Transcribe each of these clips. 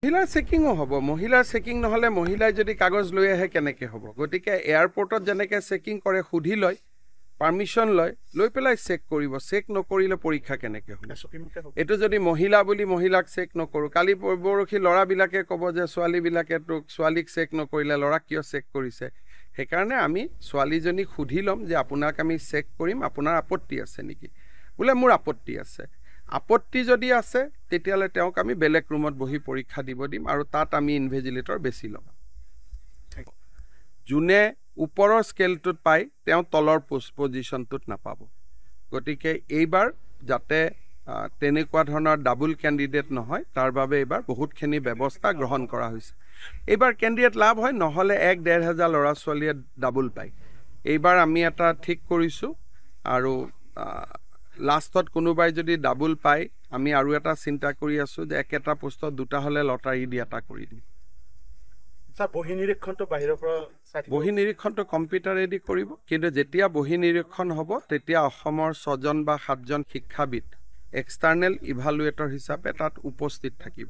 মহিলাৰ চেকিংও হ'ব মহিলাৰ চেকিং নহলে মহিলাই যদি কাগজ লৈ আহে কেনেকৈ হ'ব গতিকে এয়াৰপৰ্টত যেনেকৈ চেকিং কৰে সুধি লয় পাৰমিশন লৈ পেলাই চেক কৰিব চেক নকৰিলে পৰীক্ষা কেনেকৈ হ'ব এটো যদি মহিলা বুলি মহিলাক চেক নকৰো কালি পৰহি লৰাবিলাকে ক'ব যে ছোৱালীবিলাকে তোক ছোৱালীক চেক নকৰিলে লৰা কিয় চেক কৰিছে সেইকাৰণে আমি ছোৱালীজনীক সুধি লম যে আপোনাক আমি চেক কৰিম আপোনাৰ আপত্তি আছে নেকি বোলে মোৰ আপত্তি আছে আপত্তি যদি আছে তেতিয়ালে তেওঁক আমি বেলেগ ৰুমত বহি পৰীক্ষা দিব দিম আৰু তাত আমি ইনভেজিলেটৰ বেছি লম জুনে ওপৰৰ স্কেলটোত পাই তেওঁ তলৰ পজিশনটোত নাপাব গতিকে এইবাৰ যাতে তেনেকুৱা ধৰণৰ ডাবল ক্যান্ডিডেট নহয় তাৰ বাবে এইবাৰ বহুতখিনি ব্যৱস্থা গ্ৰহণ কৰা হৈছে এইবাৰ ক্যান্ডিডেট লাভ হয় নহলে 1.5 হাজাৰ লৰা ছোৱালীয়ে ডাবল পায় এইবাৰ আমি এটা ঠিক কৰিছো আৰু লাষ্টত কোনোবাই যদি ডাবল পায় আমি আৰু এটা চিন্তা কৰি আছো যে একেটা পোষ্টত দুটা হলে লটাৰী দি এটা কৰি দিম স্যাৰ বহি নিৰীক্ষণটো বাহিৰৰ পৰা বহি নিৰীক্ষণটো কম্পিউটাৰেদি কৰিব কিন্তু যেতিয়া বহি নিৰীক্ষণ হ'ব তেতিয়া অসমৰ 6 জন বা 7 জন শিক্ষাবিদ এক্সটাৰ্নেল ইভালুৱেটৰ হিচাপে তাত উপস্থিত থাকিব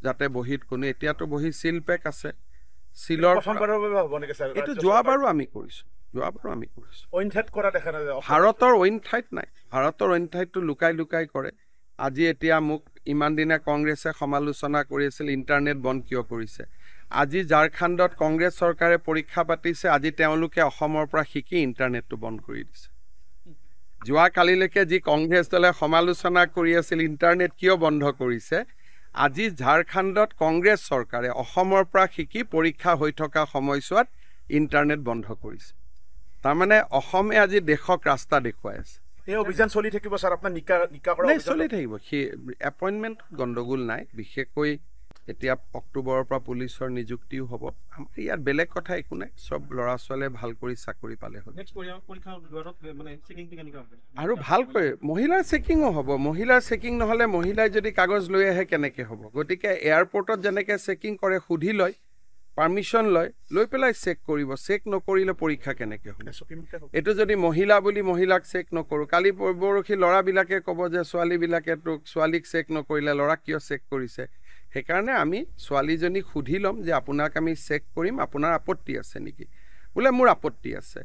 যাতে বহিত কোনো এতিয়াতো বহি সিল পেক আছে সিলৰ প্ৰথমবাৰৰ বাবে হ'ব নেকি স্যাৰ এটো যোৱাবাৰো আমি কৰিছো অইন ঠাইত কৰা দেখা নাই ভাৰতৰ অইন ঠাইত নাই ভাৰতৰ অইন ঠাইতো লুকাই কৰে আজি এতিয়া মোক ইমান দিনা কংগ্ৰেছে সমালোচনা কৰি আছিল ইন্টাৰনেট বন্ধ কিয় কৰিছে আজি ঝাৰখণ্ডত কংগ্ৰেছ চৰকাৰে পৰীক্ষা পাতিছে আজি তেওঁলোকে অসমৰ পৰা শিকি ইন্টাৰনেটটো বন্ধ কৰি দিছে যোৱা কালিলৈকে যি কংগ্ৰেছ দলে সমালোচনা কৰি আছিল ইন্টাৰনেট কিয় বন্ধ কৰিছে আজি ঝাৰখণ্ডত কংগ্ৰেছ চৰকাৰে অসমৰ পৰা শিকি পৰীক্ষা হৈ থকা সময়ছোৱাত ইন্টাৰনেট বন্ধ কৰিছে তাৰমানে অসমে আজি দেশক ৰাস্তা দেখুৱাই আছে এই অভিযান চলি থাকিব স্যাৰ আপোনাৰ নিকা কৰা অভিযান চলি থাকিব কি এপইন্টমেন্ট গণ্ডগোল নাই বিশেষকৈ এতিয়া অক্টোবৰৰ পৰা পুলিচৰ নিযুক্তিও হ'ব আমাৰ ইয়াত বেলেগ কথা একো নাই সব লৰা ছোৱালীয়ে ভাল কৰি চাকৰি পালে হ'ল আৰু ভালকৈ মহিলাৰ চেকিংও হ'ব মহিলাৰ চেকিং নহলে মহিলাই যদি কাগজ লৈ আহে কেনেকৈ হ'ব গতিকে এয়াৰপৰ্টত যেনেকৈ চেকিং কৰে সুধি লয় পাৰমিশন লৈ পেলাই চেক কৰিব চেক নকৰিলে পৰীক্ষা কেনেকৈ হ'ব এটো যদি মহিলা বুলি মহিলাক চেক নকৰো কালি পৰহি লৰাবিলাকে ক'ব যে ছোৱালীবিলাকে তোক ছোৱালীক চেক নকৰিলে লৰা কিয় চেক কৰিছে সেইকাৰণে আমি ছোৱালীজনীক সুধি লম যে আপোনাক আমি চেক কৰিম আপোনাৰ আপত্তি আছে নেকি বোলে মোৰ আপত্তি আছে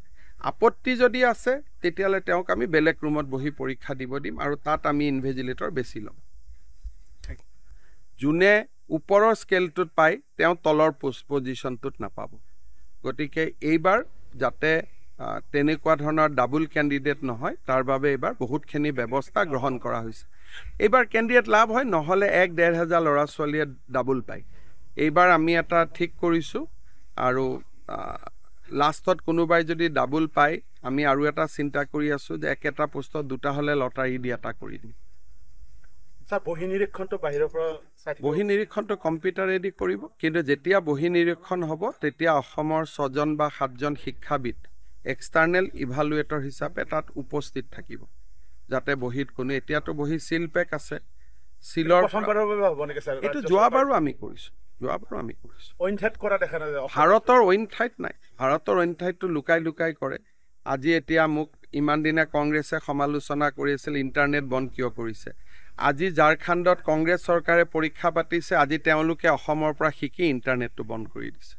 আপত্তি যদি আছে তেতিয়ালে তেওঁক আমি বেলেগ ৰুমত বহি পৰীক্ষা দিব দিম আৰু তাত আমি ইনভেজিলেটৰ বেছি লম জুনে ওপৰৰ স্কেলটোত পাই তেওঁ তলৰ পজিশনটোত নাপাব গতিকে এইবাৰ যাতে তেনেকুৱা ধৰণৰ ডাবল ক্যান্ডিডেট নহয় তাৰ বাবে এইবাৰ বহুতখিনি ব্যৱস্থা গ্ৰহণ কৰা হৈছে এইবাৰ ক্যান্ডিডেট লাভ হয় নহলে 1.5 হাজাৰ লৰা ছোৱালীয়ে ডাবল পায় এইবাৰ আমি এটা ঠিক কৰিছো আৰু লাষ্টত কোনোবাই যদি ডাবল পায় আমি আৰু এটা চিন্তা কৰি আছো যে একেটা পোষ্টত দুটা হলে লটাৰী দি এটা কৰি দিম স্যাৰ বহি নিৰীক্ষণটো বাহিৰৰ পৰা বহি নিৰীক্ষণটো কম্পিউটাৰেদি কৰিব কিন্তু যেতিয়া বহি নিৰীক্ষণ হ'ব তেতিয়া অসমৰ 6 জন বা 7 জন শিক্ষাবিদ এক্সটাৰ্নেল ইভালুৱেটৰ হিচাপে তাত উপস্থিত থাকিব যাতে বহিত কোনো এতিয়াতো বহি সিল পেক আছে সিলৰ প্ৰথমবাৰৰ বাবে হ'ব নেকি স্যাৰ এটো যোৱাবাৰো আমি কৰিছো অইন ঠাইত কৰা দেখা নাই ভাৰতৰ অইন ঠাইত নাই ভাৰতৰ অইন ঠাইতো লুকাই কৰে আজি এতিয়া মোক ইমান দিনা কংগ্ৰেছে সমালোচনা কৰি আছিল ইন্টাৰনেট বন্ধ কিয় কৰিছে আজি ঝাৰখণ্ডত কংগ্ৰেছ চৰকাৰে পৰীক্ষা পাতিছে আজি তেওঁলোকে অসমৰ পৰা শিকি ইন্টাৰনেটটো বন্ধ কৰি দিছে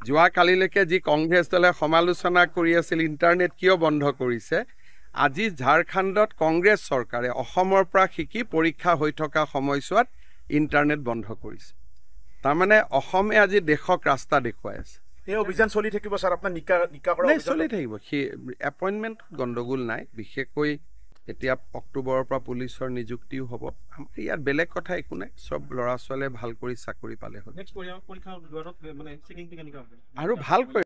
যোৱা কালিলৈকে যি কংগ্ৰেছ দলে সমালোচনা কৰি আছিল ইন্টাৰনেট কিয় বন্ধ কৰিছে আজি ঝাৰখণ্ডত কংগ্ৰেছ চৰকাৰে অসমৰ পৰা শিকি পৰীক্ষা হৈ থকা সময়ছোৱাত ইন্টাৰনেট বন্ধ কৰিছে তাৰমানে অসমে আজি দেশক ৰাস্তা দেখুৱাই আছে এই অভিযান চলি থাকিব স্যাৰ আপোনাৰ নিকা কৰা অভিযান চলি থাকিব কি এপইন্টমেন্ট গণ্ডগোল নাই বিশেষকৈ এতিয়া অক্টোবৰৰ পৰা পুলিচৰ নিযুক্তিও হ'ব আমাৰ ইয়াত বেলেগ কথা একো নাই সব লৰা ছোৱালীয়ে ভাল কৰি চাকৰি পালে হ'ল আৰু ভালকৈ